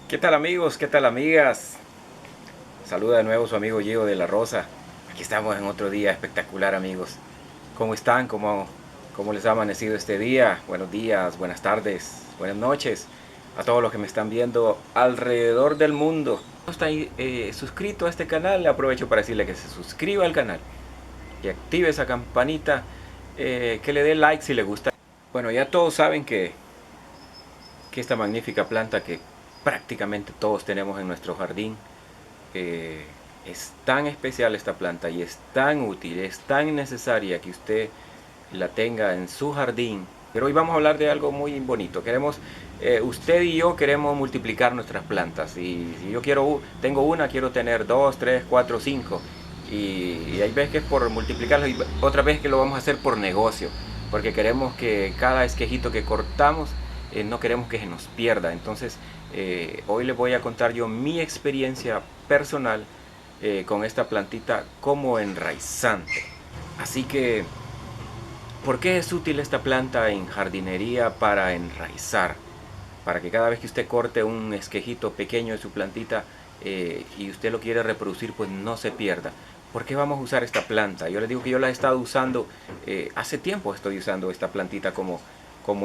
¿Qué tal amigos? ¿Qué tal amigas? Saluda de nuevo su amigo Gio de la Rosa. Aquí estamos en otro día espectacular amigos. ¿Cómo están? ¿Cómo les ha amanecido este día? Buenos días, buenas tardes, buenas noches a todos los que me están viendo alrededor del mundo. Si no está suscrito a este canal, le aprovecho para decirle que se suscriba al canal y active esa campanita, que le dé like si le gusta. Bueno, ya todos saben que esta magnífica planta que prácticamente todos tenemos en nuestro jardín, es tan especial esta planta y es tan útil, es tan necesaria que usted la tenga en su jardín. Pero hoy vamos a hablar de algo muy bonito. Usted y yo queremos multiplicar nuestras plantas. Y si yo tengo una, quiero tener dos, tres, cuatro, cinco. Y hay veces que es por multiplicarlas y otras veces que lo vamos a hacer por negocio. Porque queremos que cada esquejito que cortamos, no queremos que se nos pierda. Entonces, hoy les voy a contar yo mi experiencia personal con esta plantita como enraizante. Así que, ¿por qué es útil esta planta en jardinería para enraizar? Para que cada vez que usted corte un esquejito pequeño de su plantita, y usted lo quiere reproducir, pues no se pierda. ¿Por qué vamos a usar esta planta? Yo les digo que yo la he estado usando, hace tiempo estoy usando esta plantita como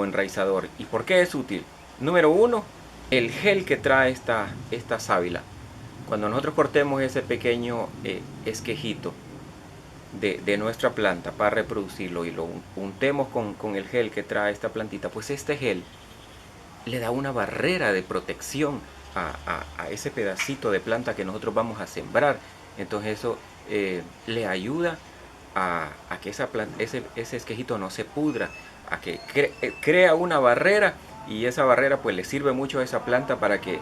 enraizador. ¿Y por qué es útil? Número uno, el gel que trae esta sábila. Cuando nosotros cortemos ese pequeño esquejito de nuestra planta para reproducirlo y lo untemos con el gel que trae esta plantita, pues este gel le da una barrera de protección a ese pedacito de planta que nosotros vamos a sembrar. Entonces eso le ayuda a que ese esquejito no se pudra, a que crea una barrera, y esa barrera pues le sirve mucho a esa planta para que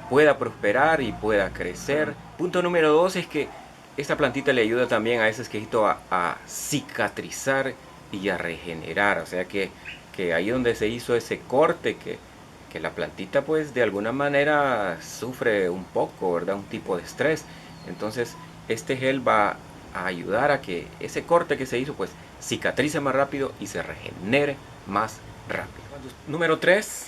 pueda prosperar y pueda crecer. Punto número dos es que esta plantita le ayuda también a ese esquejito a cicatrizar y a regenerar. O sea que ahí donde se hizo ese corte, que la plantita pues de alguna manera sufre un poco, ¿verdad? Un tipo de estrés. Entonces este gel va a ayudar a que ese corte que se hizo pues cicatrice más rápido y se regenere más rápido. Número 3,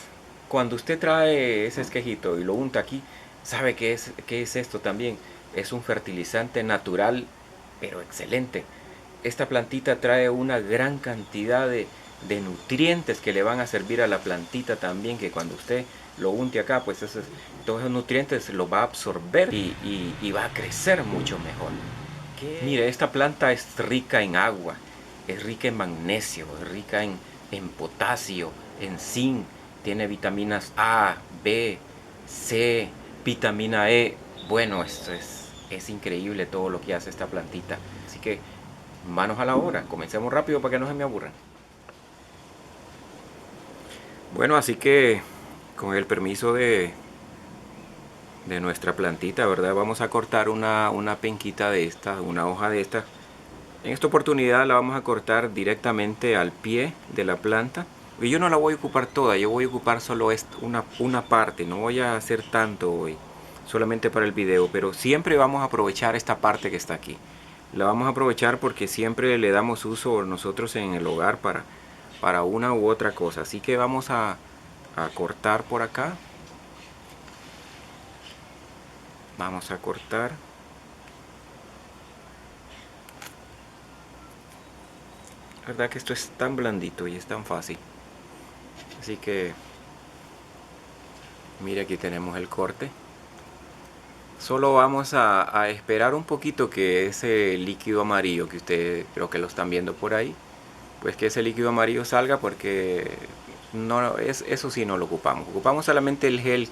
cuando usted trae ese esquejito y lo unta aquí, ¿sabe qué es esto también? Es un fertilizante natural, pero excelente. Esta plantita trae una gran cantidad de nutrientes que le van a servir a la plantita también, que cuando usted lo unte acá, pues todos esos nutrientes los va a absorber y va a crecer mucho mejor. Mire, esta planta es rica en agua, es rica en magnesio, es rica en potasio, en zinc, tiene vitaminas A, B, C, vitamina E. Bueno, esto es increíble todo lo que hace esta plantita. Así que manos a la obra, comencemos rápido para que no se me aburran. Bueno, así que con el permiso de nuestra plantita, ¿verdad? Vamos a cortar una penquita de esta, una hoja de esta. En esta oportunidad la vamos a cortar directamente al pie de la planta. Y yo no la voy a ocupar toda, yo voy a ocupar solo una parte, no voy a hacer tanto hoy, solamente para el video, pero siempre vamos a aprovechar esta parte que está aquí. La vamos a aprovechar porque siempre le damos uso nosotros en el hogar para una u otra cosa. Así que vamos a cortar por acá. Vamos a cortar. La verdad que esto es tan blandito y es tan fácil. Así que mire, aquí tenemos el corte. Solo vamos a esperar un poquito que ese líquido amarillo que ustedes creo que lo están viendo por ahí, pues que ese líquido amarillo salga, porque no eso sí no lo ocupamos. Ocupamos solamente el gel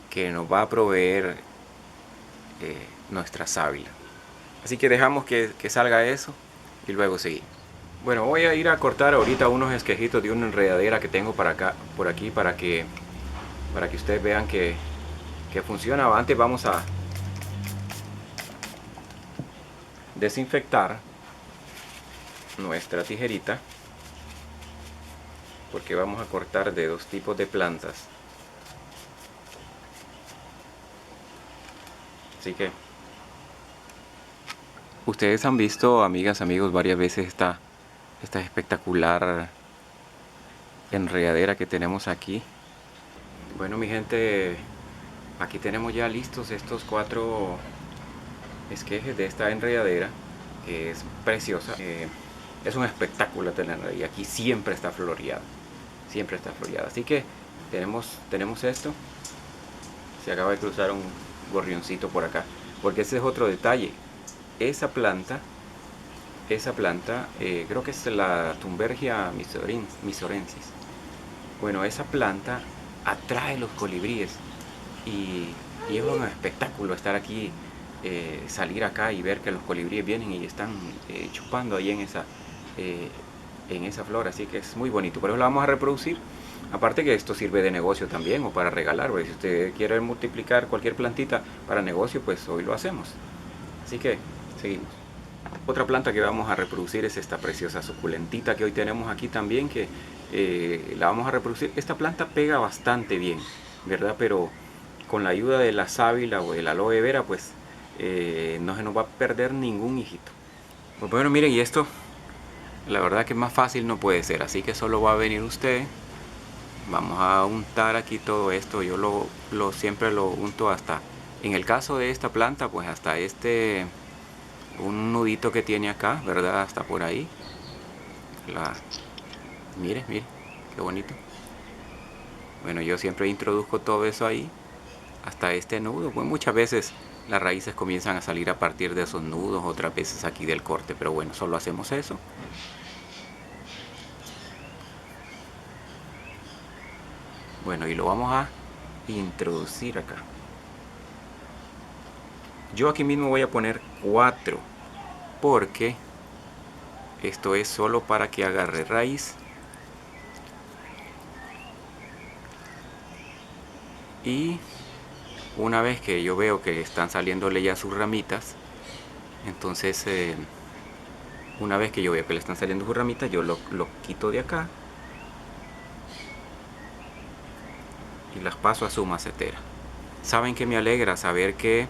que nos va a proveer nuestra sábila. Así que dejamos que salga eso y luego seguimos. Bueno, voy a ir a cortar ahorita unos esquejitos de una enredadera que tengo por aquí, para que ustedes vean que funciona. Antes vamos a desinfectar nuestra tijerita, porque vamos a cortar de dos tipos de plantas. Así que ustedes han visto, amigas, amigos, varias veces esta espectacular enredadera que tenemos aquí. Bueno, mi gente, Aquí tenemos ya listos estos 4 esquejes de esta enredadera, que es preciosa. Es un espectáculo tenerla, y aquí siempre está floreada. Siempre está floreada. Así que tenemos esto. Se acaba de cruzar un gorrioncito por acá, porque ese es otro detalle. Esa planta, creo que es la Thunbergia misorensis. Bueno, esa planta atrae los colibríes, y es un espectáculo estar aquí, salir acá y ver que los colibríes vienen y están chupando ahí en esa flor. Así que es muy bonito. Por eso la vamos a reproducir. Aparte que esto sirve de negocio también, o para regalar, porque si usted quiere multiplicar cualquier plantita para negocio, pues hoy lo hacemos. Así que seguimos. Otra planta que vamos a reproducir es esta preciosa suculentita que hoy tenemos aquí también, que la vamos a reproducir. Esta planta pega bastante bien, ¿verdad? Pero con la ayuda de la sábila o del aloe vera, pues no se nos va a perder ningún hijito. Pues bueno, miren, y esto, la verdad que más fácil no puede ser. Así que solo va a venir usted. Vamos a untar aquí todo esto. Yo siempre lo unto hasta, en el caso de esta planta, pues hasta un nudito que tiene acá, ¿verdad? Hasta por ahí. Mire, qué bonito. Bueno, yo siempre introduzco todo eso ahí, hasta este nudo. Pues muchas veces las raíces comienzan a salir a partir de esos nudos, otras veces aquí del corte, pero bueno, solo hacemos eso. Bueno, y lo vamos a introducir acá. Yo aquí mismo voy a poner 4, porque esto es solo para que agarre raíz. Y una vez que yo veo que están saliéndole ya sus ramitas, entonces una vez que yo veo que le están saliendo sus ramitas, yo lo quito de acá y las paso a su macetera. Saben que me alegra saber que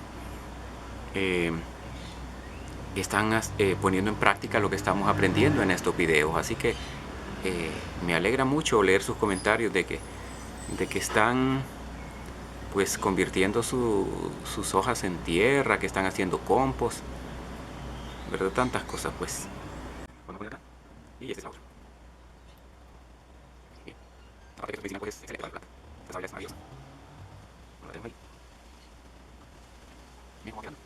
están poniendo en práctica lo que estamos aprendiendo en estos videos. Así que me alegra mucho leer sus comentarios de que están pues convirtiendo sus hojas en tierra, que están haciendo compost, ¿verdad? Tantas cosas, pues. Vamos a poner acá. Y este es el otro. Bien. Ahora que esta piscina, pues, excelente para la planta. Esta sábila es maravillosa. Bueno, la tenemos ahí. Bien, como quedando.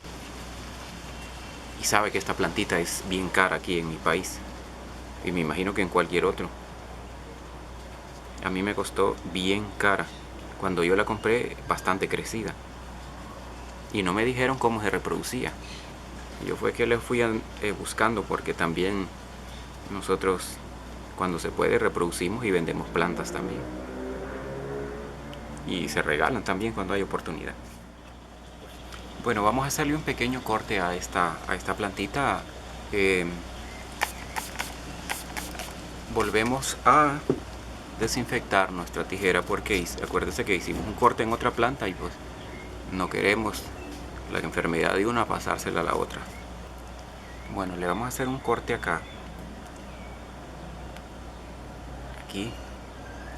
Y sabe que esta plantita es bien cara aquí en mi país. Y me imagino que en cualquier otro. A mí me costó bien cara. Cuando yo la compré, bastante crecida. Y no me dijeron cómo se reproducía. Yo fue que le fui buscando, porque también nosotros, cuando se puede, reproducimos y vendemos plantas también. Y se regalan también cuando hay oportunidad. Bueno, vamos a hacerle un pequeño corte a esta plantita. Volvemos a desinfectar nuestra tijera, porque acuérdense que hicimos un corte en otra planta y pues no queremos la enfermedad de una pasársela a la otra. Bueno, le vamos a hacer un corte acá. Aquí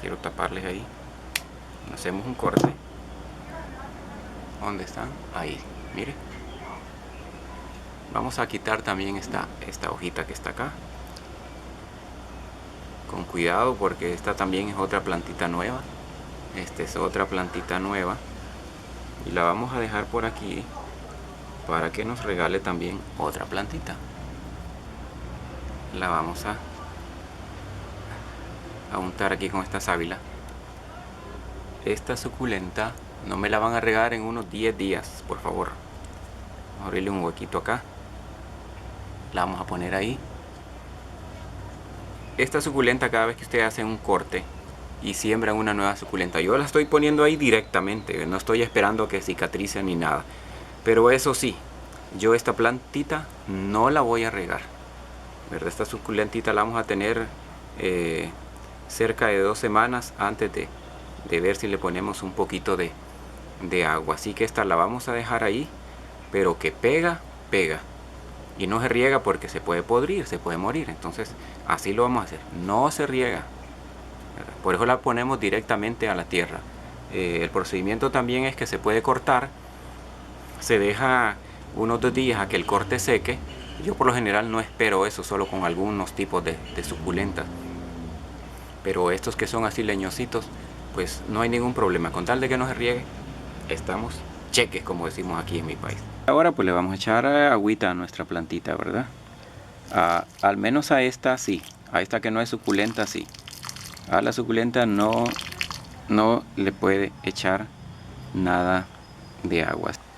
quiero taparles ahí. Hacemos un corte. ¿Dónde están? Ahí, mire. Vamos a quitar también esta hojita que está acá. Con cuidado, porque esta también es otra plantita nueva. Esta es otra plantita nueva. Y la vamos a dejar por aquí para que nos regale también otra plantita. La vamos a untar aquí con esta sábila. Esta suculenta no me la van a regar en unos 10 días, por favor. Vamos a abrirle un huequito acá. La vamos a poner ahí. Esta suculenta, cada vez que ustedes hacen un corte y siembran una nueva suculenta, yo la estoy poniendo ahí directamente, no estoy esperando que cicatrice ni nada. Pero eso sí, yo esta plantita no la voy a regar, ¿verdad? Esta suculentita la vamos a tener cerca de 2 semanas antes de ver si le ponemos un poquito de agua. Así que esta la vamos a dejar ahí, pero que pega. Y no se riega, porque se puede podrir, se puede morir. Entonces así lo vamos a hacer, no se riega, ¿verdad? Por eso la ponemos directamente a la tierra, El procedimiento también es que se puede cortar, se deja unos 2 días a que el corte seque. Yo por lo general no espero eso, solo con algunos tipos de suculentas, pero estos que son así leñositos, pues no hay ningún problema, con tal de que no se riegue, estamos cheques, como decimos aquí en mi país. Ahora pues le vamos a echar agüita a nuestra plantita, ¿verdad? Al menos a esta sí, a esta que no es suculenta sí. A la suculenta no le puede echar nada de agua.